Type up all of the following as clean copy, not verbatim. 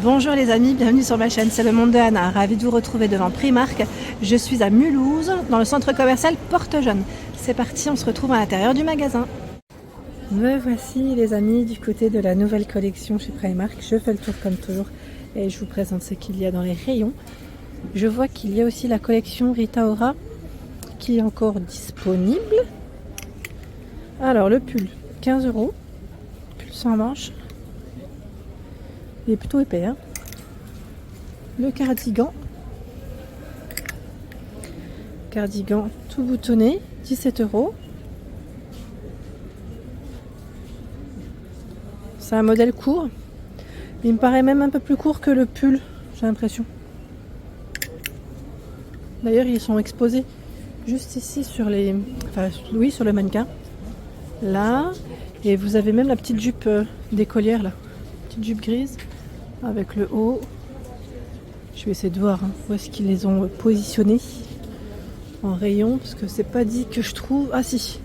Bonjour les amis, bienvenue sur ma chaîne, c'est le monde de Anna, ravie de vous retrouver devant Primark. Je suis à Mulhouse, dans le centre commercial Porte-Jeune. C'est parti, on se retrouve à l'intérieur du magasin. Me voici les amis du côté de la nouvelle collection chez Primark. Je fais le tour comme toujours et je vous présente ce qu'il y a dans les rayons. Je vois qu'il y a aussi la collection Rita Ora qui est encore disponible. Alors le pull, 15 €, pull sans manches. Il est plutôt épais, hein. Le cardigan tout boutonné, 17 €. C'est un modèle court. Il me paraît même un peu plus court que le pull, j'ai l'impression. D'ailleurs, ils sont exposés juste ici sur les, sur le mannequin. Là, et vous avez même la petite jupe d'écolière là, petite jupe grise avec le haut. Je vais essayer de voir où est-ce qu'ils les ont positionnés en rayon, parce que c'est pas dit que je trouve. Ah si,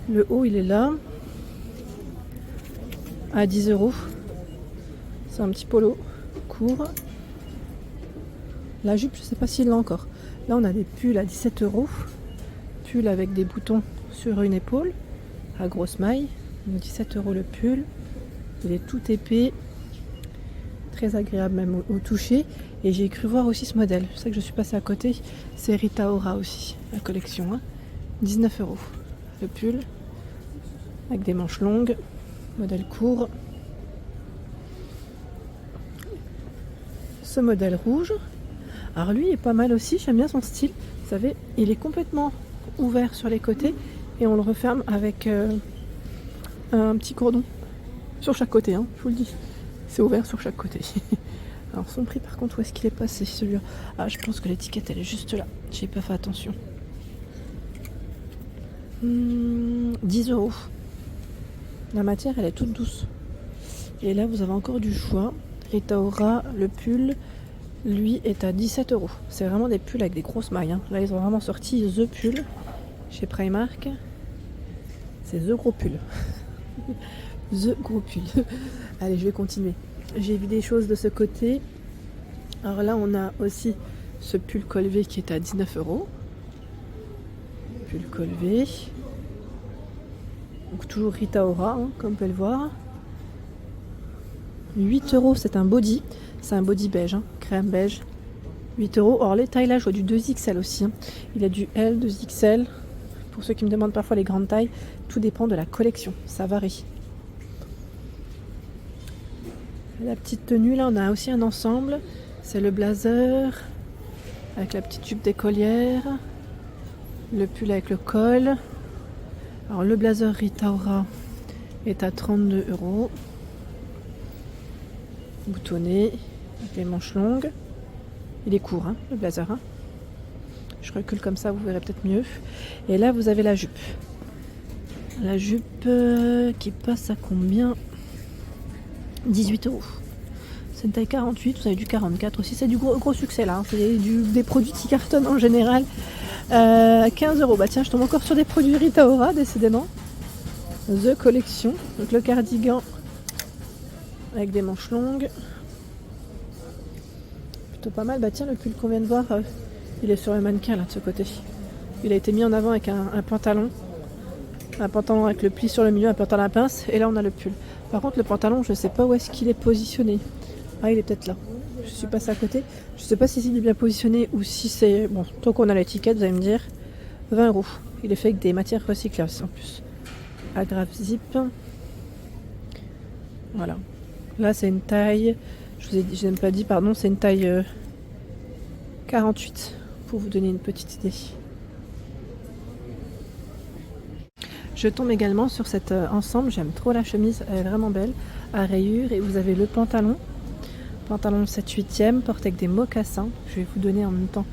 le haut il est là à 10 €. C'est un petit polo court. La jupe, je sais pas s'il l'a encore. Là on a des pulls à 17 €, pull avec des boutons sur une épaule à grosse maille. 17 € le pull. Il est tout épais, très agréable même au toucher. Et j'ai cru voir aussi ce modèle, c'est ça que je suis passée à côté. C'est Rita Ora aussi, la collection, 19 € le pull avec des manches longues, modèle court. Ce modèle rouge, alors lui est pas mal aussi, j'aime bien son style. Vous savez, il est complètement ouvert sur les côtés et on le referme avec un petit cordon sur chaque côté, je vous le dis. C'est ouvert sur chaque côté. Alors son prix par contre, où est-ce qu'il est passé celui-là? Ah, je pense que l'étiquette elle est juste là, j'ai pas fait attention. 10 €. La matière elle est toute douce. Et là vous avez encore du choix. Rita Ora, le pull, lui est à 17 €. C'est vraiment des pulls avec des grosses mailles. Là ils ont vraiment sorti The Pull chez Primark. C'est The Gros Pull. The Gros Pull. Allez, je vais continuer. J'ai vu des choses de ce côté. Alors là, on a aussi ce pull col V qui est à 19 €. Pull col V. Donc toujours Rita Ora, comme on peut le voir. 8 €, c'est un body. C'est un body beige, crème beige. 8 €. Alors les tailles là, je vois du 2XL aussi. Il y a du L, 2XL. Pour ceux qui me demandent parfois les grandes tailles, tout dépend de la collection. Ça varie. La petite tenue, là, on a aussi un ensemble. C'est le blazer avec la petite jupe d'écolière, le pull avec le col. Alors, le blazer Rita Ora est à 32 €. Boutonné, avec les manches longues. Il est court, le blazer. Je recule comme ça, vous verrez peut-être mieux. Et là, vous avez la jupe. La jupe qui passe à combien? 18 €. C'est une taille 48, vous avez du 44 aussi. C'est du gros succès là. C'est des produits qui cartonnent en général. 15 €. Bah tiens, je tombe encore sur des produits Rita Ora, décidément. The Collection. Donc le cardigan avec des manches longues. Plutôt pas mal. Bah tiens, le pull qu'on vient de voir, il est sur le mannequin là de ce côté. Il a été mis en avant avec un pantalon. Un pantalon avec le pli sur le milieu, un pantalon à pince. Et là, on a le pull. Par contre, le pantalon, je ne sais pas où est-ce qu'il est positionné. Ah, il est peut-être là. Je suis passée à côté. Je ne sais pas si il est bien positionné ou si c'est... Bon, tant qu'on a l'étiquette, vous allez me dire. 20 €. Il est fait avec des matières recyclables en plus. Agrafe zip. Voilà. Là, c'est une taille... Je n'ai pas dit, pardon. C'est une taille 48. Pour vous donner une petite idée. Je tombe également sur cet ensemble, j'aime trop la chemise, elle est vraiment belle, à rayures. Et vous avez le pantalon 7/8e, porté avec des mocassins. Je vais vous donner en même temps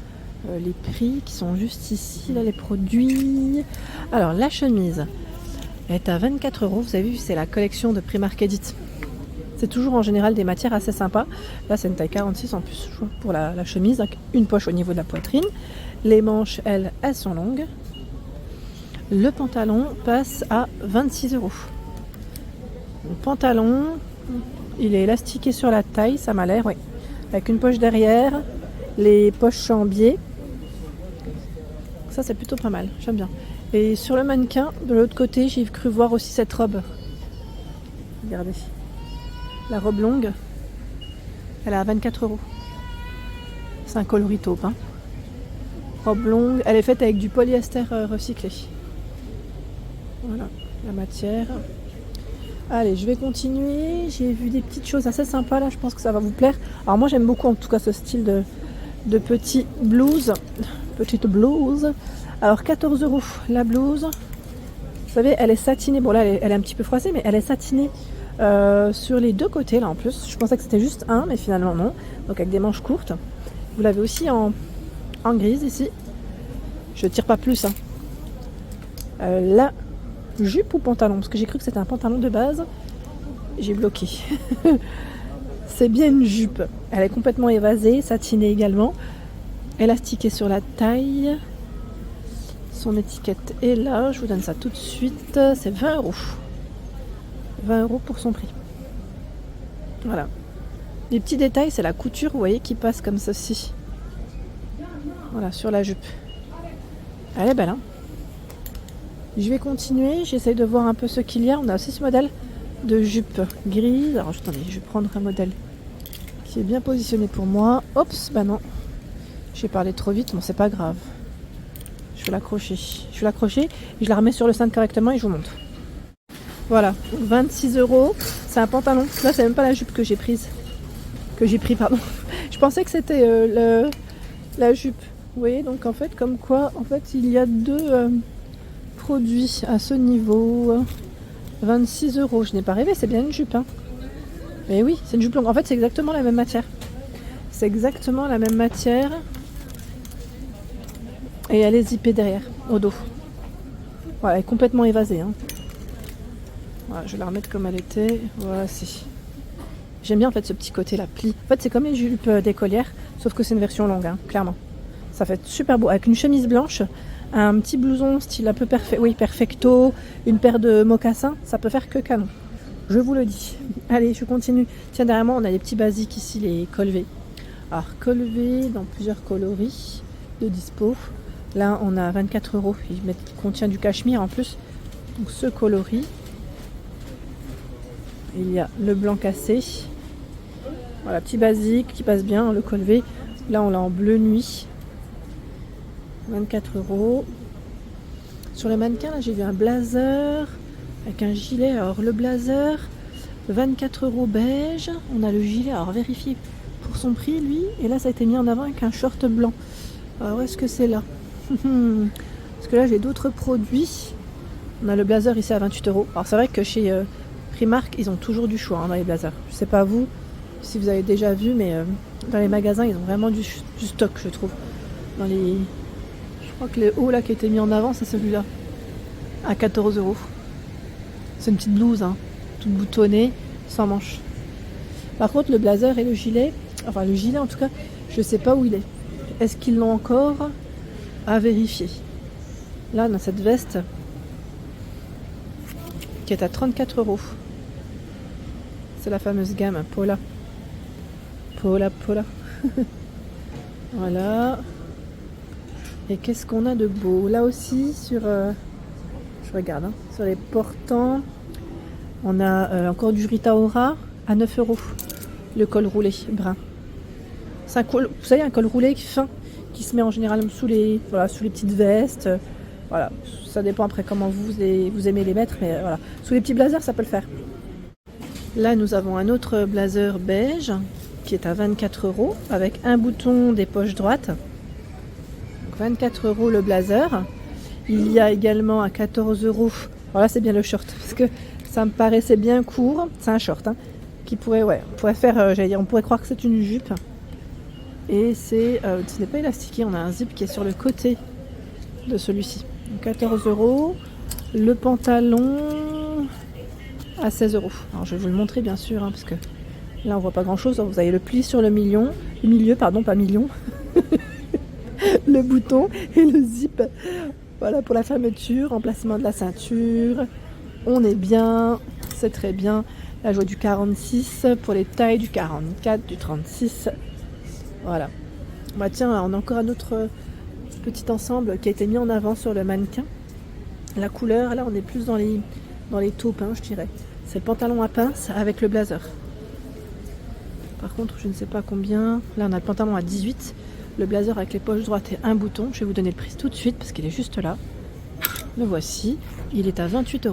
les prix qui sont juste ici, là les produits. Alors la chemise est à 24 €, vous avez vu c'est la collection de Primark Edit. C'est toujours en général des matières assez sympas. Là c'est une taille 46 en plus pour la chemise, avec une poche au niveau de la poitrine. Les manches, elles sont longues. Le pantalon passe à 26 €. Le pantalon Il est élastiqué sur la taille, ça m'a l'air, oui. Avec une poche derrière, les poches en biais. Ça, c'est plutôt pas mal, j'aime bien. Et sur le mannequin, de l'autre côté, j'ai cru voir aussi cette robe. Regardez. La robe longue, elle est à 24 €. C'est un coloris taupe. Hein. Robe longue, elle est faite avec du polyester recyclé. Voilà, la matière. Allez, je vais continuer. J'ai vu des petites choses assez sympas là, je pense que ça va vous plaire. Alors moi j'aime beaucoup en tout cas ce style de petit blouse. Petite blouse. Alors 14 € la blouse. Vous savez, elle est satinée. Bon là, elle est un petit peu froissée, mais elle est satinée sur les deux côtés là en plus. Je pensais que c'était juste un, mais finalement non. Donc avec des manches courtes. Vous l'avez aussi en grise ici. Je tire pas plus. Hein. La jupe ou pantalon? Parce que j'ai cru que c'était un pantalon de base. J'ai bloqué. C'est bien une jupe. Elle est complètement évasée, satinée également. Élastiquée sur la taille. Son étiquette est là. Je vous donne ça tout de suite. C'est 20 €. 20 € pour son prix. Voilà. Les petits détails, c'est la couture, vous voyez, qui passe comme ceci. Voilà, sur la jupe. Elle est belle, hein. Je vais continuer, j'essaye de voir un peu ce qu'il y a. On a aussi ce modèle de jupe grise. Alors, attendez, je vais prendre un modèle qui est bien positionné pour moi. Oups, bah non. J'ai parlé trop vite, bon, c'est pas grave. Je vais l'accrocher. Je vais l'accrocher et je la remets sur le cintre correctement et je vous montre. Voilà, 26 €. C'est un pantalon. Là, c'est même pas la jupe que j'ai prise. Pardon. Je pensais que c'était la jupe. Vous voyez, donc en fait, comme quoi, en fait, il y a deux produits à ce niveau. 26 €. Je n'ai pas rêvé, c'est bien une jupe. Hein. Mais oui, c'est une jupe longue. En fait, c'est exactement la même matière. C'est exactement la même matière. Et elle est zippée derrière, au dos. Voilà, elle est complètement évasée. Hein. Voilà, je vais la remettre comme elle était. Voilà, si. J'aime bien en fait ce petit côté là, pli. En fait, c'est comme les jupes d'écolière, sauf que c'est une version longue, hein, clairement. Ça fait super beau. Avec une chemise blanche, un petit blouson style un peu perfecto, une paire de mocassins, ça peut faire que canon. Je vous le dis. Allez, je continue. Tiens, derrière moi, on a des petits basiques ici, les colvés. Alors, colvés dans plusieurs coloris de dispo. Là, on a 24 €. Il contient du cachemire en plus. Donc, ce coloris. Il y a le blanc cassé. Voilà, petit basique qui passe bien, le colvé. Là, on l'a en bleu nuit. 24 €. Sur le mannequin, là, j'ai vu un blazer avec un gilet. Alors, le blazer, 24 € beige. On a le gilet, alors vérifiez pour son prix, lui. Et là, ça a été mis en avant avec un short blanc. Alors, où est-ce que c'est là? Parce que là, j'ai d'autres produits. On a le blazer ici à 28 €. Alors, c'est vrai que chez Primark, ils ont toujours du choix hein, dans les blazers. Je sais pas vous, si vous avez déjà vu, mais dans les magasins, ils ont vraiment du stock, je trouve. Je crois que le haut là qui a été mis en avant, c'est celui-là, à 14 €. C'est une petite blouse, hein, toute boutonnée, sans manches. Par contre, le blazer et le gilet, enfin le gilet en tout cas, je sais pas où il est. Est-ce qu'ils l'ont encore? À vérifier. Là, dans cette veste, qui est à 34 €. C'est la fameuse gamme Paula. Paula. Voilà. Et qu'est-ce qu'on a de beau? Là aussi, sur... je regarde, hein, sur les portants, on a encore du Rita Ora à 9 €. Le col roulé brun. C'est un col, vous savez, un col roulé fin qui se met en général sous les petites vestes. Voilà, ça dépend après comment vous aimez les mettre, mais voilà. Sous les petits blazers, ça peut le faire. Là, nous avons un autre blazer beige qui est à 24 € avec un bouton des poches droites. Donc 24 € le blazer. Il y a également à 14 €. Voilà, c'est bien le short parce que ça me paraissait bien court. C'est un short hein, qui pourrait, on pourrait faire, on pourrait croire que c'est une jupe. Et ce n'est pas élastiqué. On a un zip qui est sur le côté de celui-ci. 14 €. Le pantalon à 16 €. Alors je vais vous le montrer bien sûr, hein, parce que là on voit pas grand chose. Vous avez le pli sur le milieu, pas million. Le bouton et le zip. Voilà pour la fermeture, emplacement de la ceinture. On est bien, c'est très bien. Là, je vois du 46 pour les tailles, du 44, du 36. Voilà. Bah tiens, on a encore un autre petit ensemble qui a été mis en avant sur le mannequin. La couleur, là, on est plus dans les taupes, hein, je dirais. C'est le pantalon à pince avec le blazer. Par contre, je ne sais pas combien. Là, on a le pantalon à 18. Le blazer avec les poches droites et un bouton. Je vais vous donner le prix tout de suite parce qu'il est juste là. Le voici. Il est à 28 €.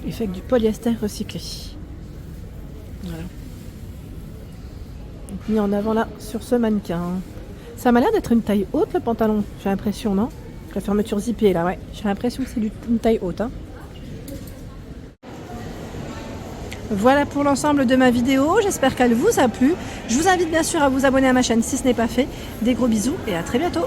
Il fait avec du polyester recyclé. Voilà. Donc, mis en avant là sur ce mannequin. Ça m'a l'air d'être une taille haute le pantalon. J'ai l'impression, non? La fermeture zippée là, ouais. J'ai l'impression que c'est une taille haute. Hein. Voilà pour l'ensemble de ma vidéo, j'espère qu'elle vous a plu. Je vous invite bien sûr à vous abonner à ma chaîne si ce n'est pas fait. Des gros bisous et à très bientôt.